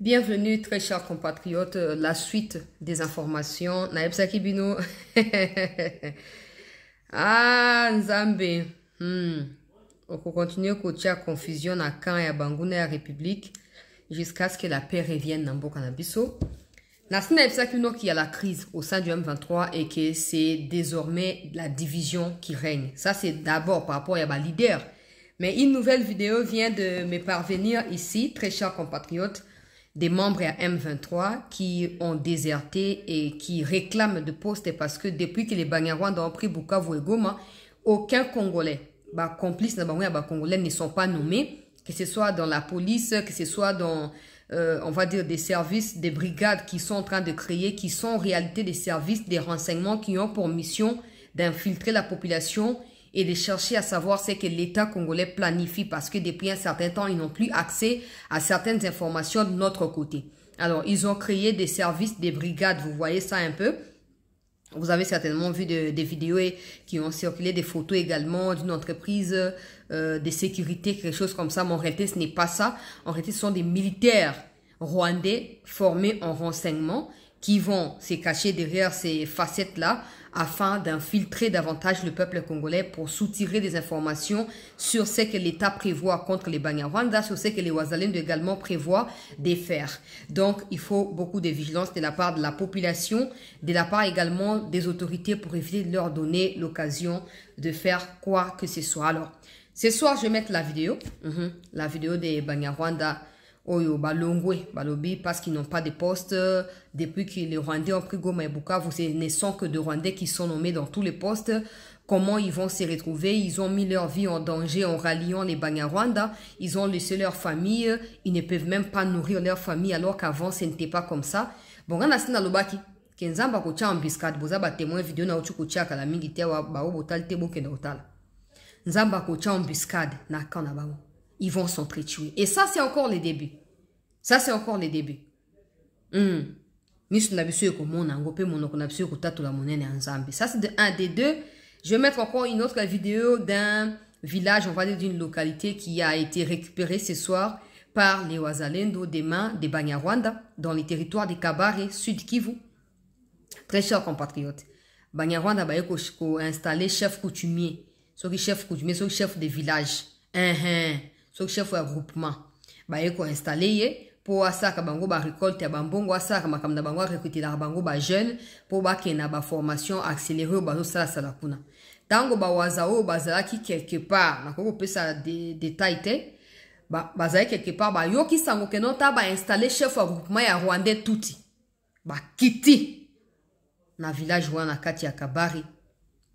Bienvenue, très chers compatriotes, la suite des informations. Naïbsa Kibino. Ah, Nzambe. On peut continuer à la confusion à Caen et à Bangouna et à République jusqu'à ce que la paix revienne dans Boka Nabiso. Naïbsa Kibino qui a la crise au sein du M23 et que c'est désormais la division qui règne. Ça, c'est d'abord par rapport à la leader. Mais une nouvelle vidéo vient de me parvenir ici, très chers compatriotes, des membres à M23 qui ont déserté et qui réclament de postes parce que depuis que les Banyarwanda ont pris Bukavu et Goma, aucun Congolais, complices Congolais ne sont pas nommés, que ce soit dans la police, que ce soit dans, on va dire, des services, des brigades qui sont en train de créer, qui sont en réalité des services, des renseignements qui ont pour mission d'infiltrer la population et de chercher à savoir ce que l'État congolais planifie parce que depuis un certain temps, ils n'ont plus accès à certaines informations de notre côté. Alors, ils ont créé des services, des brigades, vous voyez ça un peu. Vous avez certainement vu des vidéos qui ont circulé, des photos également d'une entreprise de sécurité, quelque chose comme ça. Mais en réalité, ce n'est pas ça. En réalité, ce sont des militaires rwandais formés en renseignement qui vont se cacher derrière ces facettes-là afin d'infiltrer davantage le peuple congolais pour soutirer des informations sur ce que l'État prévoit contre les Banyarwanda, sur ce que les Wazalendo également prévoient de faire. Donc, il faut beaucoup de vigilance de la part de la population, de la part également des autorités pour éviter de leur donner l'occasion de faire quoi que ce soit. Alors, ce soir, je vais mettre la vidéo des Banyarwanda Oyo Balongwe, Balobi, parce qu'ils n'ont pas de poste. Depuis que les Rwandais ont pris Goma et Bukavu, ce ne sont que de Rwandais qui sont nommés dans tous les postes. Comment ils vont se retrouver? Ils ont mis leur vie en danger en ralliant les Banyarwanda. Ils ont laissé leur famille. Ils ne peuvent même pas nourrir leur famille alors qu'avant, ce n'était pas comme ça. Bon, on a na lobaki. Kenzamba kocha ambiskat, boza ba témoin vidéo na uchu kocha kala mingi tewa ba obotal tebo kenda otala. Nzamba kocha ambiskat na kana bango. Ils vont s'entretuer. Et ça, c'est encore les débuts. Ça, c'est encore les débuts. Ça, c'est de un des deux. Je vais mettre encore une autre vidéo d'un village, on va dire d'une localité qui a été récupérée ce soir par les Wazalendo des mains des Banyarwanda dans les territoires des Kabare, Sud Kivu. Très chers compatriotes. Banyarwanda a installé chef coutumier. Chef coutumier, chef de village. So chef wa groupement ba yeko installé pour asaka bango ba récolte bambongo asaka makamna bango recruter la bango ba jeune pour ba kena ba formation accélérée ba sala sala kuna tango ba wazao bazalaki quelque part na ko pesa des détails te bazali quelque part ba yoki sango keno ta ba installer chef wa groupement ya Rwandais touti ba kiti na village wana kati ya Kabari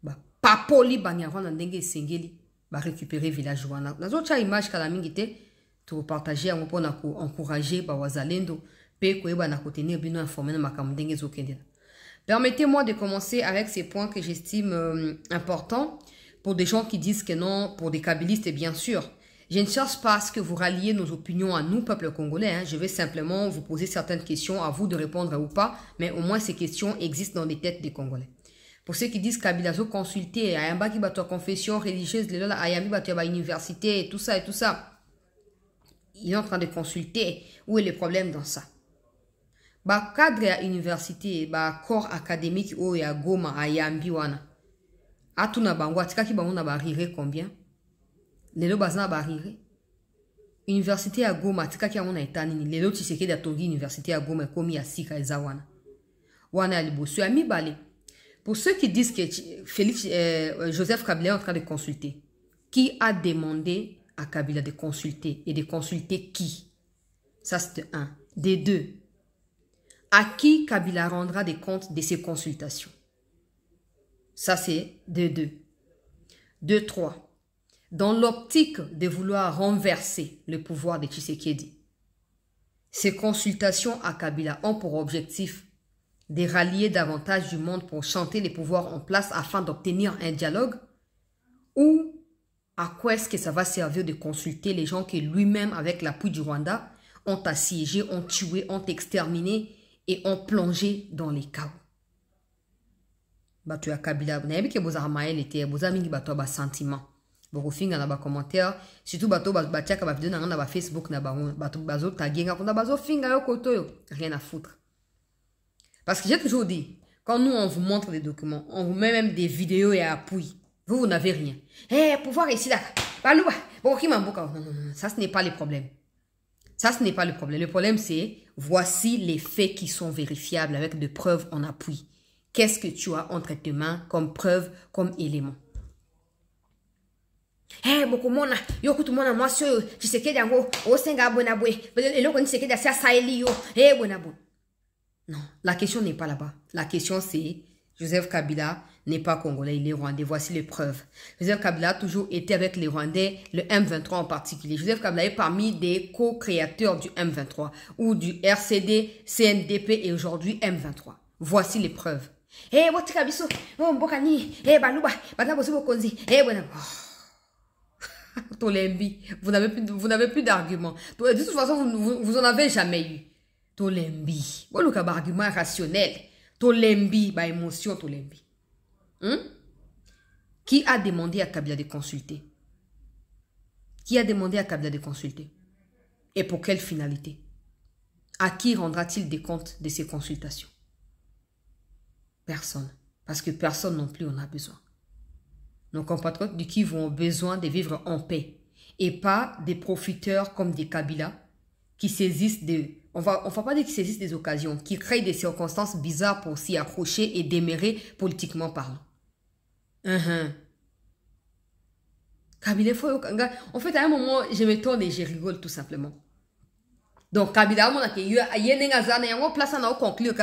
ba papoli Banyarwanda ndenge sengeli ba récupérer village wana. Nazo cha image kala mingi te to partager en pona ko encourager ba wazalendo pe ko eba na ko tenir bino informé na makambo ndenge zokendela. Permettez-moi de commencer avec ces points que j'estime importants pour des gens qui disent que non, pour des kabylistes bien sûr. Je ne cherche pas à ce que vous ralliez nos opinions à nous, peuple congolais. Je vais simplement vous poser certaines questions, à vous de répondre ou pas, mais au moins ces questions existent dans les têtes des Congolais. Pour ceux qui disent Kabila zo consulter, ayamba ki bato confession religieuse, les là ayami bato ba université et tout ça, ils sont en train de consulter. Où est le problème dans ça? Ba cadre à université, ba corps académique ou ya Goma ayambi wana. Atuna bango atika ki bango na ba rire combien? Lelo bazana ba rire. Université à Goma atika ki amona etanini. Lelo tiseke da tongi université à Goma komi ya sika ezawana. Wana liboso ami balé. Pour ceux qui disent que Joseph Kabila est en train de consulter, qui a demandé à Kabila de consulter et de consulter qui? Ça c'est un. Des deux. À qui Kabila rendra des comptes de ces consultations? Ça c'est de deux. De trois. Dans l'optique de vouloir renverser le pouvoir de Tshisekedi, ces consultations à Kabila ont pour objectif de rallier davantage du monde pour chanter les pouvoirs en place afin d'obtenir un dialogue? Ou à quoi est-ce que ça va servir de consulter les gens qui lui-même, avec l'appui du Rwanda, ont assiégé, ont tué, ont exterminé et ont plongé dans les chaos? Batu ya Kabila, nayebi ke boza mael était boza mingi batu ba sentiment. Boko finga na ba commentaire, surtout bato batiaka ba vidéo na ba Facebook na ba bato bazo taguer kuna bazo finga yo koto yo, rien à foutre. Parce que j'ai toujours dit, quand nous on vous montre des documents, on vous met même des vidéos et appui. Vous n'avez rien. Eh, pouvoir ici là. Balouba, non, ça ce n'est pas le problème. Ça ce n'est pas le problème. Le problème c'est, voici les faits qui sont vérifiables avec des preuves en appui. Qu'est-ce que tu as entre tes mains comme preuve, comme élément? Eh, beaucoup mona, yo kutu mona moi sur, tu sais que dango, o senga bonabwe, et là on sait que d'assia saeli yo, eh bonabo. Non, la question n'est pas là-bas. La question c'est, Joseph Kabila n'est pas congolais, il est rwandais. Voici les preuves. Joseph Kabila a toujours été avec les Rwandais, le M23 en particulier. Joseph Kabila est parmi des co-créateurs du M23 ou du RCD, CNDP et aujourd'hui M23. Voici les preuves. Eh, votre kabiso, oh mbokani, eh baluba, batabo sibo konzi, eh bonabo. Tolembi, vous n'avez plus d'arguments. De toute façon, vous en avez jamais eu. Tolembi. Bon, le argument rationnel. Tolembi, bah émotion, Tolembi. Qui a demandé à Kabila de consulter? Qui a demandé à Kabila de consulter? Et pour quelle finalité? À qui rendra-t-il des comptes de ces consultations? Personne. Parce que personne non plus en a besoin. Nos compatriotes du Kivu ont besoin de vivre en paix. Et pas des profiteurs comme des Kabila qui saisissent des... On va pas dire qu'ils saisissent des occasions, qui créent des circonstances bizarres pour s'y accrocher et démérer politiquement parlant. Kabila, en fait, à un moment, je me tourne et je rigole tout simplement. Donc, Kabila, il y a une place à conclure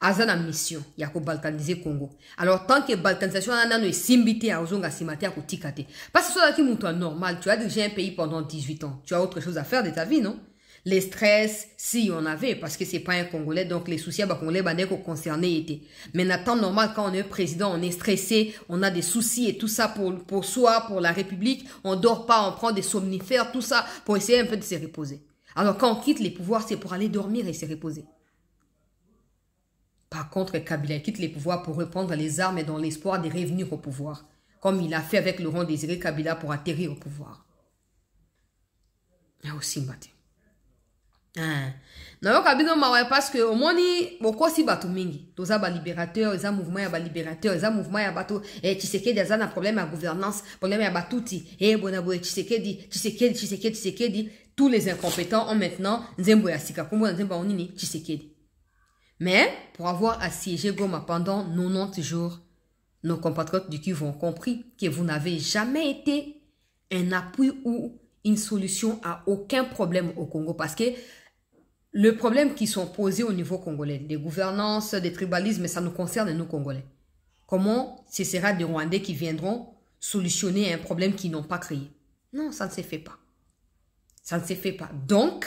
Azana mission, il y a balkaniser Congo. Alors, tant que balkanisation est simbité à Ozonga Simate à Kotikate. Parce que c'est un normal, tu as déjà un pays pendant 18 ans. Tu as autre chose à faire de ta vie, non? Les stress, si on avait, parce que c'est pas un Congolais, donc les soucis à Congolais, concernés étaient. Mais en temps normal, quand on est président, on est stressé, on a des soucis et tout ça pour soi, pour la République, on dort pas, on prend des somnifères, tout ça, pour essayer un peu de se reposer. Alors, quand on quitte les pouvoirs, c'est pour aller dormir et se reposer. Par contre, Kabila quitte les pouvoirs pour reprendre les armes et dans l'espoir de revenir au pouvoir, comme il a fait avec Laurent Désiré Kabila pour atterrir au pouvoir. Ah, aussi, Mbate. Non, Kabila m'a parce que au moins beaucoup si batu mingi, toza ba libérateur, za mouvement ya ba libérateur, za mouvement ya bato et Tshisekedi za na problème à gouvernance, problème ya batuti et bonabo Tshisekedi, tous les incompétents ont maintenant Nzembo ya Sika Kombo Nzembo onini Tshisekedi. Mais pour avoir assiégé Goma pendant 90 jours, nos compatriotes du Kivu ont compris que vous n'avez jamais été un appui ou une solution à aucun problème au Congo parce que le problème qui sont posés au niveau congolais, des gouvernances, des tribalismes, ça nous concerne nous Congolais. Comment ce sera des Rwandais qui viendront solutionner un problème qu'ils n'ont pas créé? Non, ça ne se fait pas. Ça ne se fait pas. Donc,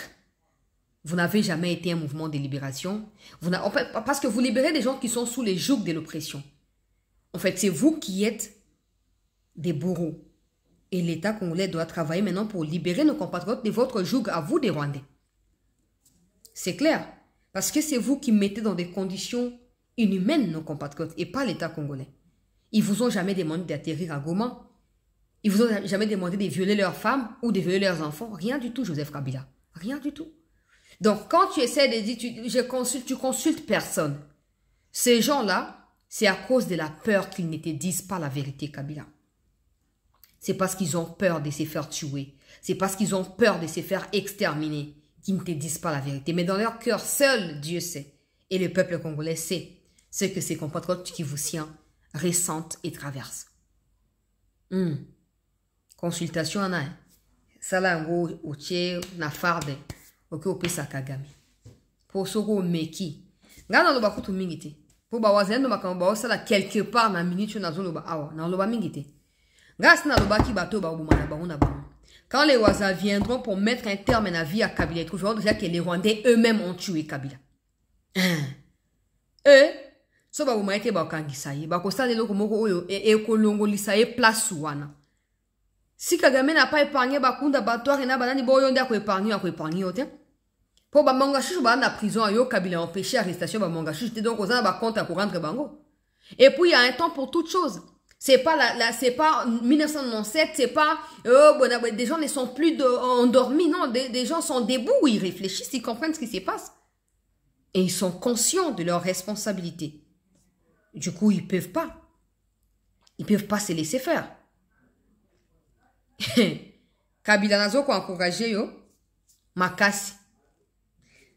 vous n'avez jamais été un mouvement de libération. En fait, parce que vous libérez des gens qui sont sous les jougs de l'oppression. En fait, c'est vous qui êtes des bourreaux. Et l'État congolais doit travailler maintenant pour libérer nos compatriotes de votre joug à vous des Rwandais. C'est clair. Parce que c'est vous qui mettez dans des conditions inhumaines nos compatriotes et pas l'État congolais. Ils vous ont jamais demandé d'atterrir à Goma. Ils vous ont jamais demandé de violer leurs femmes ou de violer leurs enfants. Rien du tout, Joseph Kabila. Rien du tout. Donc, quand tu essaies de dire, tu consultes personne. Ces gens-là, c'est à cause de la peur qu'ils ne te disent pas la vérité, Kabila. C'est parce qu'ils ont peur de se faire tuer. C'est parce qu'ils ont peur de se faire exterminer qu'ils ne te disent pas la vérité. Mais dans leur cœur, seul Dieu sait. Et le peuple congolais sait ce que ses compatriotes kivusiens ressentent et traversent. Consultation, on a. Salango, Oche, Nafarde. Ok, opesa Kagame. Pour soko meki. Ngana loba kutu mingite. Pour ba wazendo makamba osala quelque part na minute na zolo ba awa na loba mingite. Ngas na loba ki bato ba obumana ba ona ba. Quand les Waza viendront pour mettre un terme à la vie à Kabila, ils trouveront déjà que les Rwandais eux-mêmes ont tué Kabila. Eux, so ba bumaite ba kangisaye, ba kosta de loko moko oyo e kolongo lisaye place wana. Si Kagame n'a pas épargné Bakunda Batoire et n'a pas épargné, à épargner. Pour Bamanga Chouch, la prison, yo Kabila empêché l'arrestation Bamanga Chouch, donc aux ans, compte à rentrer Bango. Et puis, il y a un temps pour toute chose. C'est pas c'est pas 1997, c'est pas des gens ne sont plus endormis, non, des gens sont debout, ils réfléchissent, ils comprennent ce qui se passe. Et ils sont conscients de leurs responsabilités. Du coup, ils peuvent pas se laisser faire. Kabila nazo ko encourager yo makasi.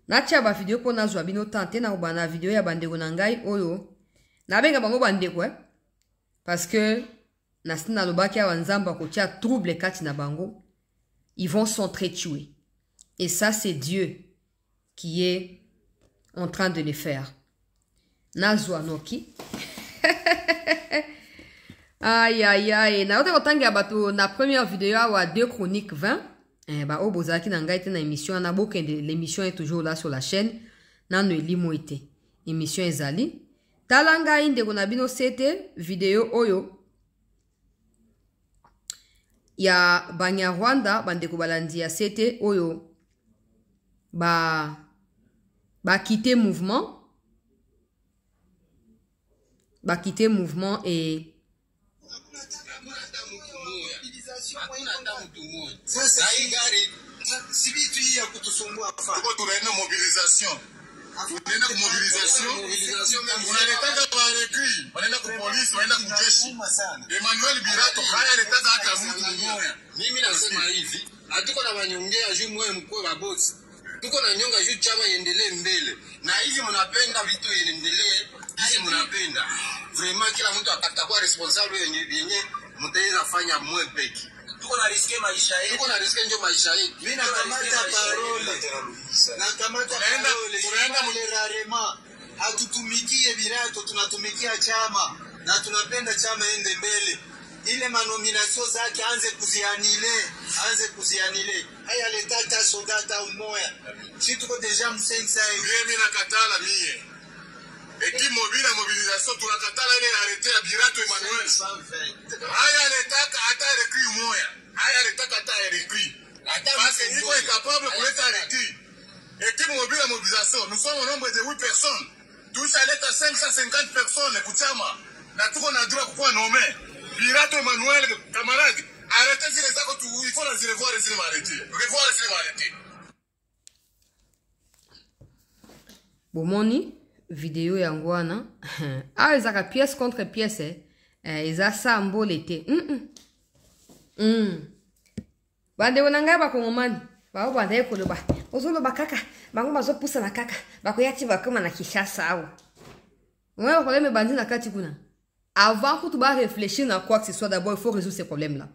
Na tia ba video po nazo bino tante na ubana video ya bandeko na ngai oyo. Na benga bango bandeko parce que nasina lobaki ya nzamba ko tia trouble kati na bango. Ils vont s'entretuer. Et ça c'est Dieu qui est en train de les faire. Nazo anoki. Aïe aïe aïe. Na ote kotangi ya bato na première vidéo à 2 Chroniques 20. Ba o bozaki na ngai te na émission na bokende l'émission est toujours là sur la chaîne. Na no elimo ete. Émission ezali. Talanga inde ko na bino sete vidéo oyo. Ya Banyarwanda bandeko balandi ya sete oyo. Ba quitter mouvement. Ba quitter mouvement et tunaenda mobilisation unaletaka barekui wanaenda kupolisi wanaenda kujeshi. Emmanuel Birato haya aletaka hata mtu mmoja. Mimi nasema hivi, hatuko na wanyongea juu mwe mkwe wa boss, tuko na nyonga juu chama iendelee mbele, na hivi mnapenda vitu iendelee, hivi mnapenda vraiment kila mtu atakuwa responsable yenye mtaweza fanya mwe peki. Tuko na riske maisha yetu. Tuko na riske ndio maisha yetu. Mimi nakamata parole. Nakamata parole. Tunaenda mlerarema. Hatutumikie Birato, tunatumikia chama na tunapenda chama ende mbele. Ile manomination zake anze kuzianile. Haya letata sodata umoya. Si tuko deja msensa hivi. Mimi nakatala mie. Eki mobile mobilisation tunakatala ile arrêté ya Birato Emmanuel. Haya letaka hata écrit moya. Haya letaka hata écrit. Parce que niko est capable de kuleta écrit. Eki mobile mobilisation, nous sommes au nombre de 8 personnes. Tous à l'état 550 personnes kuchama. Na tuko na droit kwa nommé. Birato Emmanuel camarade, arrêtez ces actes tout, il faut les revoir et les arrêter. Revoir et les arrêter. Bomoni vidéo yango wana ezaka pièce contre pièce eza sambo lete bandeko na ngai bakongomani bao bandaye koloba ozoloba kaka bango bazopusa na kaka bakoyati bakoma na Kinshasa awa ouais problème bandi na kati kuna. Avant que tu vas réfléchir à quoi que ce soit, d'abord il faut résoudre ces problèmes-là.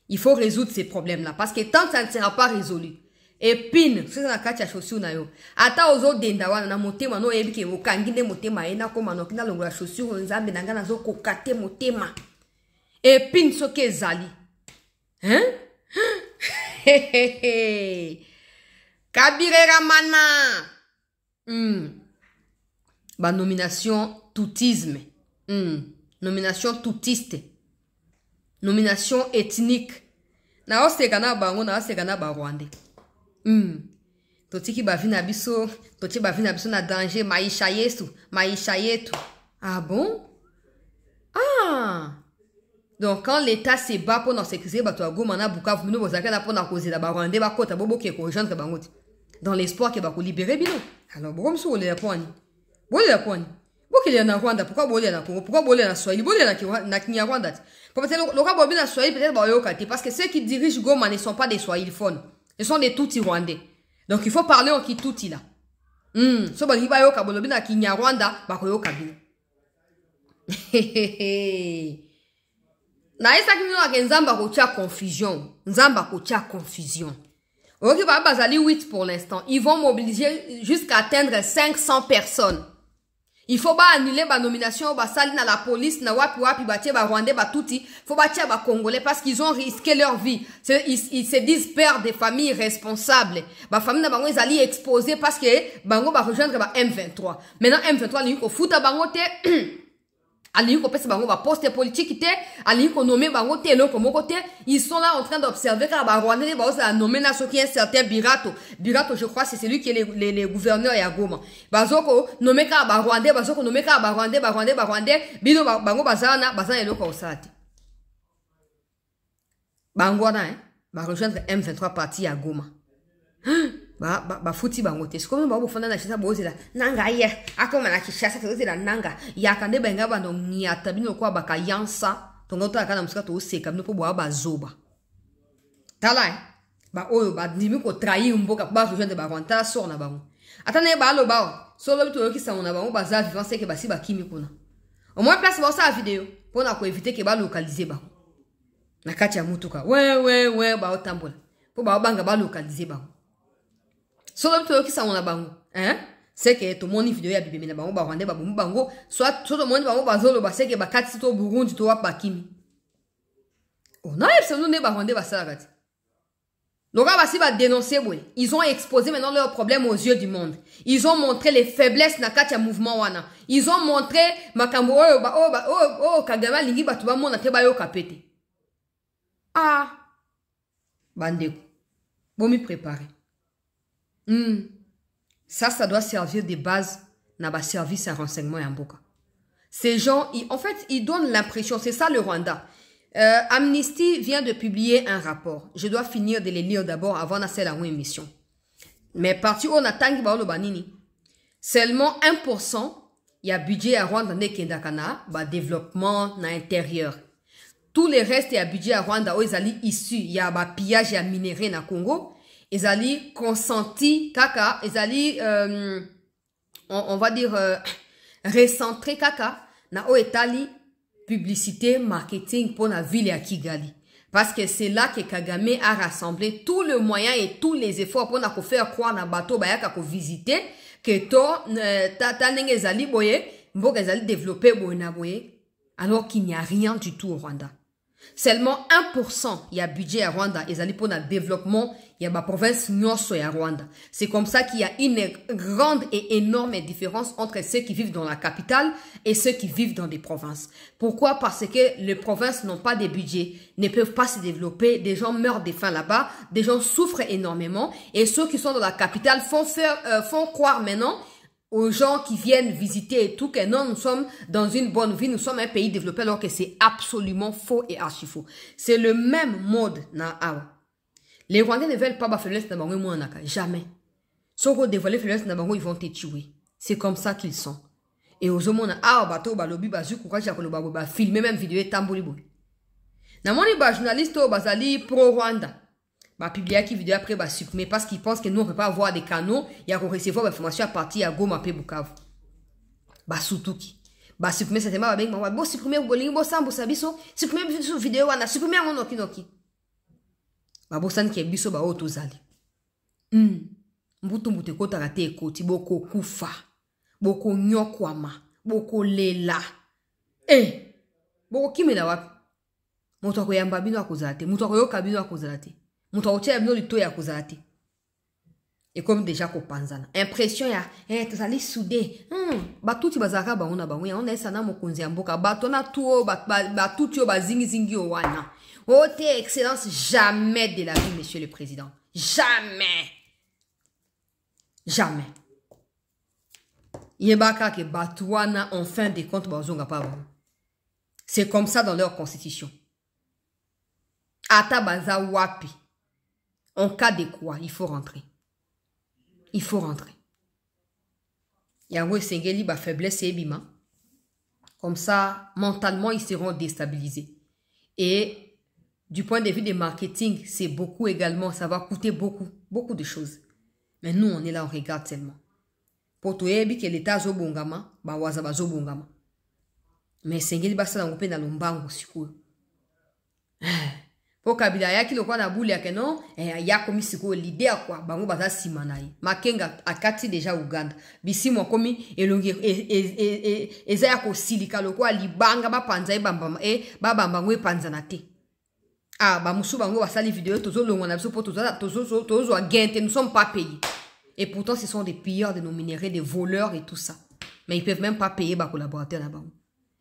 Il faut résoudre ces problèmes-là parce que tant que ça ne sera pas résolu. Et pin, c'est la carte à chaussure na yo. Ata ozo dendawa na motema no ebike okanginde motema ena koma no kina longola chaussure nzambe nanga nazo kokate motema. Et pin soke zali. Hein? Kabirera mana. Ba nomination toutisme. Nomination toutiste. Nomination ethnique. Na osekana bango na osekana ba Rwandais. Totiki bavina biso, toti bavina biso na danger maisha yetu. Ah bon? Ah. Donc quand l'état se bat pour nous sécuriser bato agoma na Bukavu bino bozaka na pour na kozela ba Rwandais ba kota bobo ke ko rejoindre bango dans l'espoir que ba ko libérer bino. Alors borom so le yaponi. Bokele na Rwanda, pourquoi boler na Congo? Pourquoi boler na Swahili? Boler na Kinyarwanda. Peut-être le cas boler na Swahili peut-être ba yokati parce que ceux qui dirigent Goma ne sont pas des Swahiliphones. Ce sont des Tutsi rwandais. Donc il faut parler en Kituti là. So ba liba yoka bolobi na Kinyarwanda ba ko yoka bino. Na isa kino akenzamba ko tia confusion. Nzamba ko tia confusion. Ok, ba bazali 8 pour l'instant. Ils vont mobiliser jusqu'à atteindre 500 personnes. Il faut pas annuler la nomination, ba sali na la police, na wapi ba tie ba Rwandais ba touti, faut ba tie ba Congolais parce qu'ils ont risqué leur vie. Ils se disent pères des familles responsables. Ba famille na bango ils allaient exposer parce que bango ba rejoindre ba M23. Maintenant M23 ni ko futa bango te Ali ko pesa bango ba poste politique te, ali ko nommer bango te lo comme côté, ils sont là en train d'observer car ba Rwanda ba ça nommer na so qui un certain Birato. Birato je crois c'est celui qui est les gouverneurs ya Goma. Bazoko nommer ka ba Rwanda, bazoko nommer ka ba Rwanda, bino bango bazana eloko osati. Bango na ba rejoindre M23 parti ya Goma. Ba futi bango te sikomi ba bofanda na chisa bozela nanga ye akoma na kishasa tozela nanga yakande benga bando ngiata bino kwa bakayansa tonga utaka na musika to seka bino po ba zoba tala ba oyo ba ndimi ko trahir mboka ba rejoindre ba Rwanda sort na bango atane ba lo ba solo to yoki sa na bango ba za vivant c'est que ba si ba kimi kuna au moins place ba ça vidéo pour na ko éviter que ba localiser ba na kati ya mutuka ouais ba otambola po ba banga ba localiser ba solo to qui ça on a bango hein c'est que tout monde vidéo ya bibé na bango ba Rwanda ba bango soit tout le monde bango ba zolo ba c'est que ba kati to Burundi to wa bakimi on a absolument ne ba Rwanda ba ça kati donc ba si ba dénoncer boy ils ont exposé maintenant leurs problèmes aux yeux du monde ils ont montré les faiblesses na kati ya mouvement wana ils ont montré makambo Kagame lingi batu ba mona te ba yo kapete ah bandeko bon me préparer. Ça doit servir de base dans le service à renseignement et en boka. Ces gens, en fait, ils donnent l'impression, c'est ça le Rwanda. Amnesty vient de publier un rapport. Je dois finir de les lire d'abord avant de faire la émission. Mais parti on attend le banini. Seulement 1% il y a budget à Rwanda ne kendakana, ba développement na intérieur. Tous les restes il y a budget à Rwanda où ils allaient issus, il y a ba pillage et minerai na Congo. Ils allaient consenti kaka, ils allaient on va dire recentrer kaka na o etali publicité marketing pour la ville à Kigali parce que c'est là que Kagame a rassemblé tout le moyen et tous les efforts pour na ko faire croire na bateau bayaka ko visiter que to ta nenge ezali boye mboka ezali développer boye na boye alors qu'il n'y a rien du tout au Rwanda. Seulement 1% il y a budget à Rwanda et pour le développement il y a ma province Nyonso à Rwanda. C'est comme ça qu'il y a une grande et énorme différence entre ceux qui vivent dans la capitale et ceux qui vivent dans des provinces. Pourquoi? Parce que les provinces n'ont pas de budget, ne peuvent pas se développer, des gens meurent de faim là-bas, des gens souffrent énormément et ceux qui sont dans la capitale font croire maintenant aux gens qui viennent visiter et tout, que non, nous sommes dans une bonne vie, nous sommes un pays développé, alors que c'est absolument faux et archi faux. C'est le même mode na awa. Les Rwandais ne veulent pas ba faiblesse na bango monaka, jamais. Sauf qu'on dévoile faiblesse na bango, ils vont te tuer. C'est comme ça qu'ils sont. Et aux hommes awa bato ba lobi ba zu courage ya koloba ba filmer même vidéo tamboli boy. Na moni ba journaliste o bazali pro Rwanda. Bah publier qui vidéo après bah supprimer parce qu'ils pensent que nous on peut pas avoir des canaux il y a qu'on recevoir l'information à partir à Goma pe Bukavu bah surtout qui bah supprimer certainement bah ben bah supprimer bolingo bosambo sabiso supprimer vidéo wana supprimer mon noki bah bosan qui biso bah otozali mbutu mbute kota rate ekoti boko kufa boko nyokwama boko lela boko kimela wapi moto akoyamba bino akozate moto akoyoka bino akozate. Et comme déjà qu'on panzana impression ya tozali soudé ba tuti bazaka ba ona ba on esa na mokonzi ya mboka ba tona tuo ba tuti o ba zingi o wana ote excellence jamais de la vie monsieur le président jamais yebaka ke batwana en fin de compte bazonga pa ba c'est comme ça dans leur constitution ata baza wapi. En cas de quoi, il faut rentrer. Il faut rentrer. Yango sengeli ba faiblesse et bima. Comme ça, mentalement, ils seront déstabilisés. Et du point de vue des marketing, c'est beaucoup également, ça va coûter beaucoup de choses. Mais nous, on est là, on regarde seulement. Pour tout ebi que l'État zo bongama, ba waza ba zo bongama. Mais sengeli ba sala ngope na lombango siku. Po kabila yaki lokwa na buli yake non ya komi siko l'idée quoi bango baza simanai makenga akati déjà Uganda bisi mo komi elongi eza ya ko silika lokwa libanga ba panza bamba ba bamba ngwe panza na te ba musu bango basali vidéo tozo longo na biso po tozo agente nous sommes pas payés et pourtant ce sont des pilleurs de nos minéraux des voleurs et tout ça mais ils peuvent même pas payer ba collaborateurs là-bas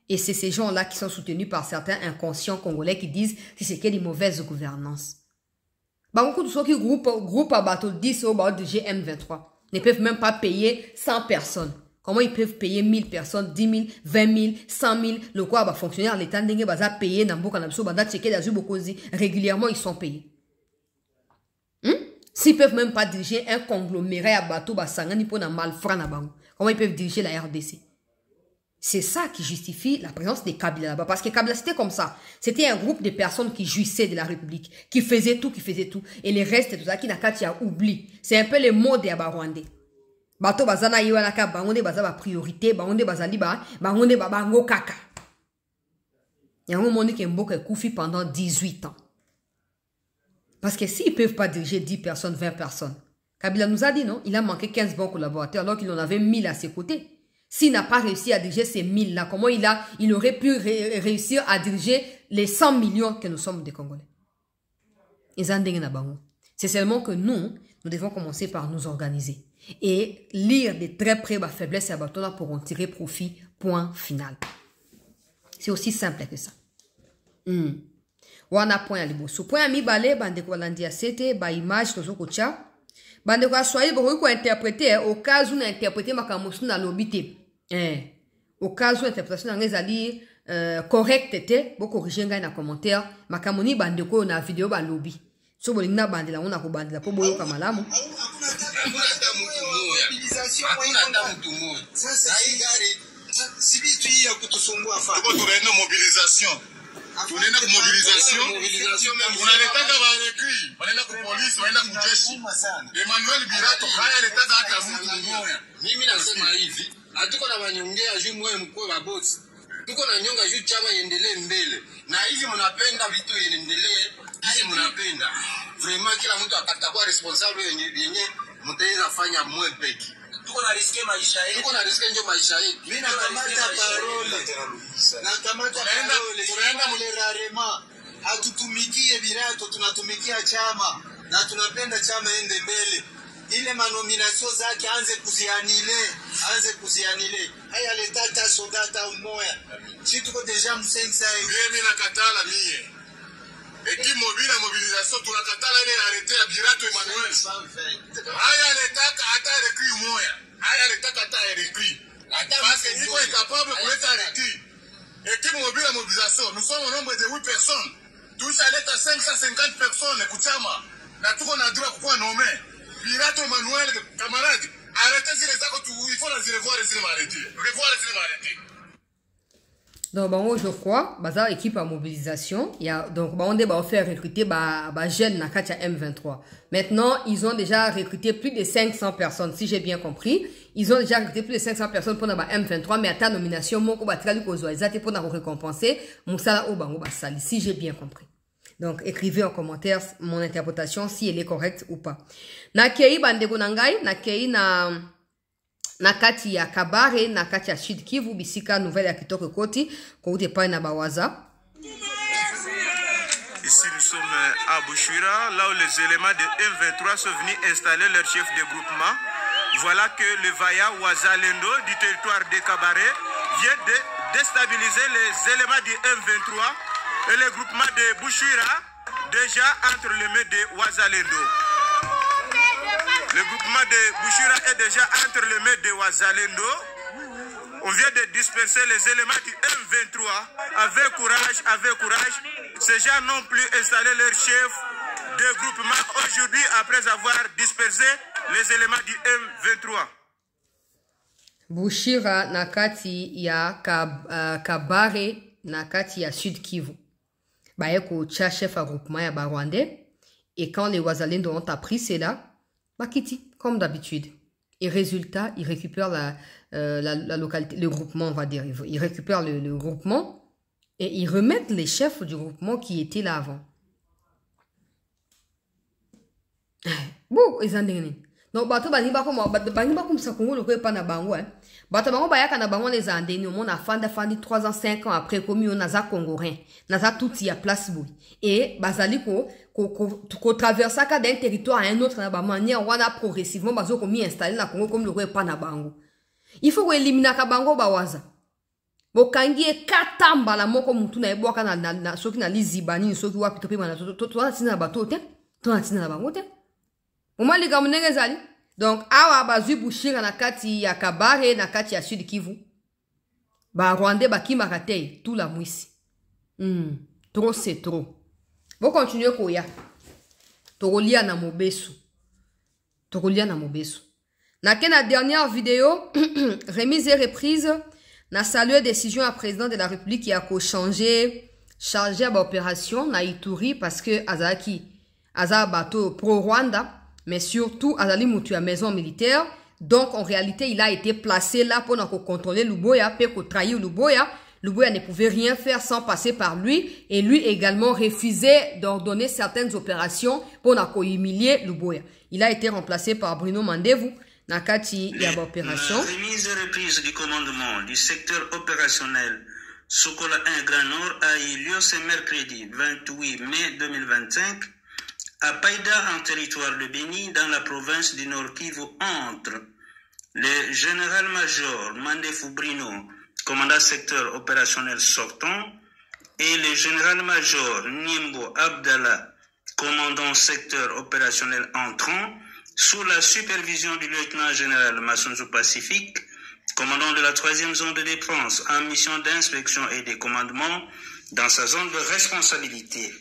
Et c'est ces gens-là qui sont soutenus par certains inconscients congolais qui disent que c'est qu'il y a une mauvaise gouvernance. Beaucoup de ceux qui groupent à bateau 10 au bord de GM23 ne peuvent même pas payer 100 personnes. Comment ils peuvent payer 1000 personnes, 10 000, 20 000, 100 000, le quoi va fonctionner à l'état d'engue baza payer dans beaucoup de régulièrement ils sont payés. S'ils peuvent même pas diriger un conglomérat à bateau basangani pour malfrat na bango. Comment ils peuvent diriger la RDC? C'est ça qui justifie la présence des Kabila là-bas. Parce que Kabila, c'était comme ça. C'était un groupe de personnes qui jouissaient de la République, qui faisaient tout. Et les restes, tout ça, qui n'a qu'à oublié. C'est un peu le mot des Abarwandais. Bato bazana yiwa naka bangonde bazaba priorité, bangonde bazali ba, bangonde babango kaka. Il y a un moment qui est koufi pendant 18 ans. Parce que s'ils ne peuvent pas diriger 10 personnes, 20 personnes, Kabila nous a dit non, il a manqué 15 bons collaborateurs alors qu'il en avait 1000 à ses côtés. S'il n'a pas réussi à diriger ces 1000-là, comment il aurait pu réussir à diriger les 100 millions que nous sommes des Congolais? C'est seulement que nous devons commencer par nous organiser. Et lire de très près ma faiblesse et abatona pour en tirer profit, point final. C'est aussi simple que ça. Wana point à liboso. Point à mi balé, bande ko landia sete, ba image tozo kocha. Bande ko swahili boko ko interpréter au cas où on interpréter makamusu na lobité. Au cas où l'interprétation est correcte, vous corrigez dans les commentaires. Makamoni bande ko na vidéo ba lobby. So bolinga bande la on a ko bande la po boyo kamalamu. Tunaenda ku mobilisation unaletaka ba recruit wanaenda ku police wanaenda ku jeshi. Emmanuel Birato haya letaka hata mtu mmoja. Mimi nasema hivi, hatuko na wanyongea juu mwe mkuu wa boss. Tuko na nyonga juu chama iendelee mbele. Na hivi mnapenda vitu iendelee, hivi mnapenda. Vraiment kila mtu atakuwa responsable yenye mtaweza fanya mwe peki. Tuko na riske maisha yetu. Tuko na riske ndio maisha yetu. Mimi nakamata parole. Nakamata parole. Tunaenda mlerarema. Hatutumikie Birato, tunatumikia chama. Na tunapenda chama ende mbele. Ile manominasio zake anze kuzianile. Haya letata sodata umoya. Si tuko deja msensa hivi. Mimi nakatala mie. Eki mobile mobilisation tunakatala ile arrêté ya Birato Emmanuel. Haya letaka hata recruit moya. Haya letaka hata recruit. Parce que niko incapable kuleta recruit. Eki mobile mobilisation, nous sommes au nombre de 8 personnes. Tous à l'état 550 personnes kuchama. Na tuko na droit kwa nommer. Birato Emmanuel camarade, arrêtez ces les actes, il faut les revoir et les arrêter. Revoir et les arrêter. Donc, bon, je crois, bazar équipe à mobilisation. Il y a, donc, on va faire recruter, jeunes na Katia M23. Maintenant, ils ont déjà recruté plus de 500 personnes, si j'ai bien compris. Ils ont déjà recruté plus de 500 personnes pour la M23, mais à ta nomination, mon ko batrali ko zoizate pour nous récompenser, moussala au bango basali, si j'ai bien compris. Donc, écrivez en commentaire mon interprétation, si elle est correcte ou pas. Na kei bandeko nangai, na kei na kati ya Kabare, na kati ya Sud Kivu, bisika nouvelle ya kitoko koti, koute pa na bawaza. Ici nous sommes à Bouchira, là où les éléments de M23 sont venus installer leur chef de groupement. Voilà que le Vaya Wazalendo du territoire de Kabare vient de déstabiliser les éléments du M23 et le groupement de Bouchira déjà entre les mains de Wazalendo. Le groupement de Bouchira est déjà entre les mains de Wazalendo. On vient de disperser les éléments du M23 avec courage. Ces gens n'ont plus installé leur chef de groupement aujourd'hui après avoir dispersé les éléments du M23. Bouchira nakati ya Kabare nakati ya Sud Kivu. Bayeko cha chef à groupement ya Barwandais. Et quand les Wazalendo ont appris cela, Bakiti, comme d'habitude. Et résultat, ils récupèrent la localité, le groupement, on va dire. Ils récupèrent le groupement et ils remettent les chefs du groupement qui étaient là avant. Bon, ils en disent. Donc, bato bani bakum sa Congo le pas na bango hein. Bato bango bayaka na bango les andeni, on a fandi 3 ans 5 ans après comme on a za congolais. Naza tout y a place boy. Et bazali ko traversa ka d'un territoire à un autre na ba manière on a progressivement bazo ko mi installer na Congo comme le pas na bango. Il faut ko éliminer ka bango bawaza. bokangi e katamba la moko mutu na eboka na soki na lizibani soki wapi to pema na to na bato te to na bango te moma liga munenge zali donc awa bazui bushira na kati ya Kabare na kati ya Sud Kivu ba Rwandais bakima kate tout la mwisi trop c'est trop bo continuer koya tokolia na mobesu na kena dernière vidéo remise et reprise na salué décision à président de la République qui a changé chargé à opération na Ituri parce que azaki aza bateau pro Rwanda mais surtout azali mutu à maison militaire donc en réalité il a été placé là pour contrôler Luboya pour trahir Luboya. Luboya ne pouvait rien faire sans passer par lui et lui également refusait d'ordonner certaines opérations pour humilier Luboya. Il a été remplacé par Bruno Mandevu. Nakati y a opération. La remise et reprise du commandement du secteur opérationnel Sokola 1 Grand Nord a eu lieu ce mercredi 28 mai 2025 à Païda en territoire de Béni dans la province du Nord Kivu entre le général-major Mandevu Bruno, commandant secteur opérationnel sortant, et le général-major Nimbo Abdallah, commandant secteur opérationnel entrant, sous la supervision du lieutenant-général Masunzu Pacifique, commandant de la 3e zone de défense en mission d'inspection et de commandement dans sa zone de responsabilité.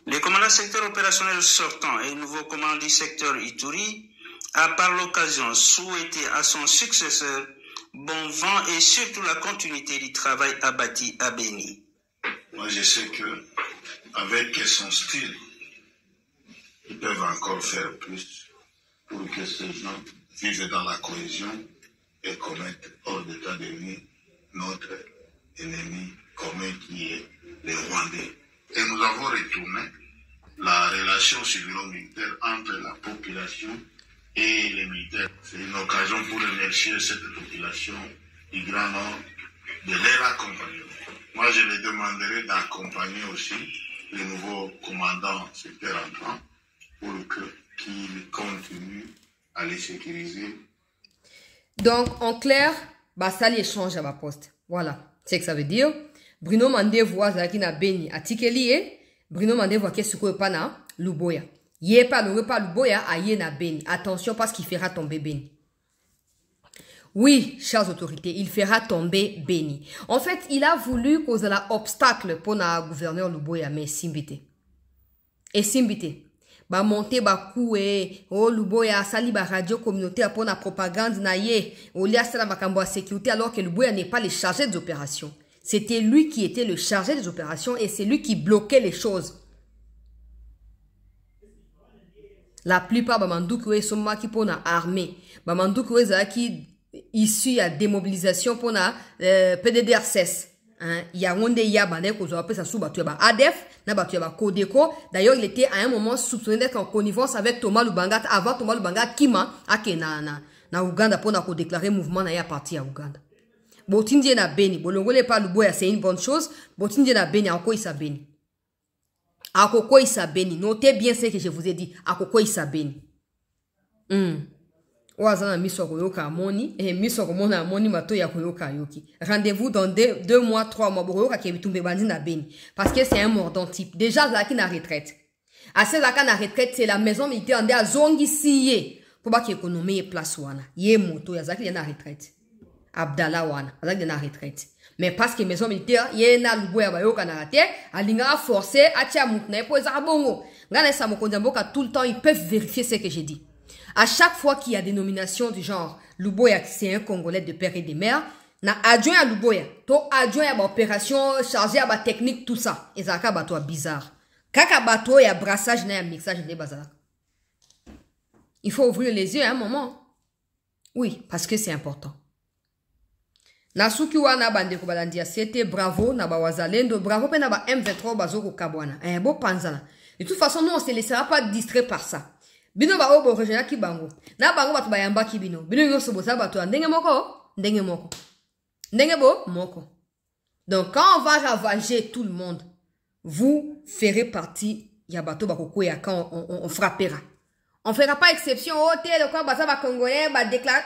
Le commandant secteur opérationnel sortant et nouveau commandant du secteur Ituri a par l'occasion souhaité à son successeur bon vent et surtout la continuité du travail abattu à Béni. Moi je sais que avec son style, ils peuvent encore faire plus pour que ces gens vivent dans la cohésion et commettent hors d'état de nuit notre ennemi commun qui est les Rwandais. Et nous avons retourné la relation civilo-militaire entre la population et les militaires. C'est une occasion pour remercier cette population du Grand Nord de les accompagner. Moi, je les demanderai d'accompagner aussi le nouveau commandant secteur entrant pour qu'il continue à les sécuriser. Donc, en clair, ça l'échange à ma poste. Voilà, c'est ce que ça veut dire. Bruno Mandevu azaki na Beni atikeli Bruno Mandevu qu'est-ce que pas na Luboya. Yé pas le repas Luboya aye na Beni. Attention parce qu'il fera tomber Beni. Oui, chers autorités, il fera tomber Beni. En fait, il a voulu causer l'obstacle pour na gouverneur Luboya mais simbite. Et simbite. Ba monter ba koué oh Luboya sali ba radio communautaire pour la propagande na ye au lieu de la makambo à sécurité alors que Luboya n'est pas le chargé des opérations. C'était lui qui était le chargé des opérations et c'est lui qui bloquait les choses. La plupart Bamandoukou sont maki pour la armée. Bamandoukou qui issu à démobilisation pour la PDDRCS. Il y a un des Yabanais qu'on appelle ça sous Batuaba ADF, na Batuaba Kodeko. D'ailleurs, il était à un moment soupçonné d'être en connivence avec Thomas Lubanga avant Thomas Lubanga Kima à Kenana na Uganda pour na déclarer mouvement na ya parti à Uganda. Botindie na Beni, bolongole pas Luboya c'est une bonne chose. Botindie na Beni encore isa Beni. Akoko isa Beni. Notez bien ce que je vous ai dit. Akoko isa Beni. Ouazana miso koyoka amoni et miso komona amoni mato ya koyoka yoki. Rendez-vous dans 2 mois, 3 mois koyoka kebitumbe bandi na Beni parce que c'est un mordant type. Déjà zaki na retraite. Assez zaka na retraite c'est la maison militaire ande azongi siye pour ba ki économie place wana. Ye moto ya zaki na retraite. Abdallah wana zaki na retraite. Mais parce que maison militaire ye na Luboya bayoka na rate alinga forcer atia mutna po za bongo. Ngana sa mokonza mboka tout le temps ils peuvent vérifier ce que j'ai dit. À chaque fois qu'il y a des nominations du genre Luboya, c'est un Congolais de père et de mère, na adjoint à Luboya, to adjoint à opération chargé à technique tout ça. Et ça bateau bizarre. Kaka bateau y a brassage na mixage de bazar. Il faut ouvrir les yeux à un moment. Oui, parce que c'est important. Nasuki wana bande ko balandia c'était bravo na ba wazalendo, bravo pe na ba M23 bazoko kabwana. Bo panzana. De toute façon, nous on se laissera pas distraire par ça. Bino ba obo rejena ki bango. Na bango batu bayamba ki bino. Bino yoso bosa batu ndenge moko, ndenge moko. Ndenge bo moko. Donc quand on va ravager tout le monde, vous ferez partie ya bato bakoko ya quand on frappera. On fera pas exception au tel quoi basa ba congolais ba déclarer.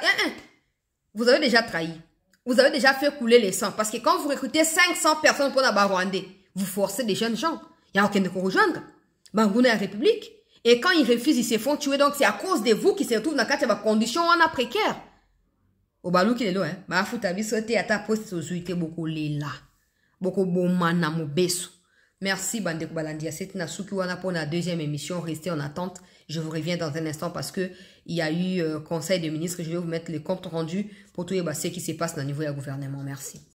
Vous avez déjà trahi. vous avez déjà fait couler les sangs. Parce que quand vous recrutez 500 personnes pour la Rwandais, vous forcez des jeunes gens. Il n'y a aucun de rejoindre. Bangouna est la République. Et quand ils refusent, ils se font tuer. Donc c'est à cause de vous qu'ils se retrouvent dans la condition où on a précaire. Au balou qui est là, hein. Ma fouta bi sauté à ta poste société beaucoup là. Beaucoup bon mana mo beso. Merci Bande Kubalandia. C'est Nasuki Wana pour la deuxième émission. Restez en attente. Je vous reviens dans un instant parce que il y a eu conseil de ministre. Je vais vous mettre les comptes rendus pour tout ce qui se passe dans le niveau du gouvernement. Merci.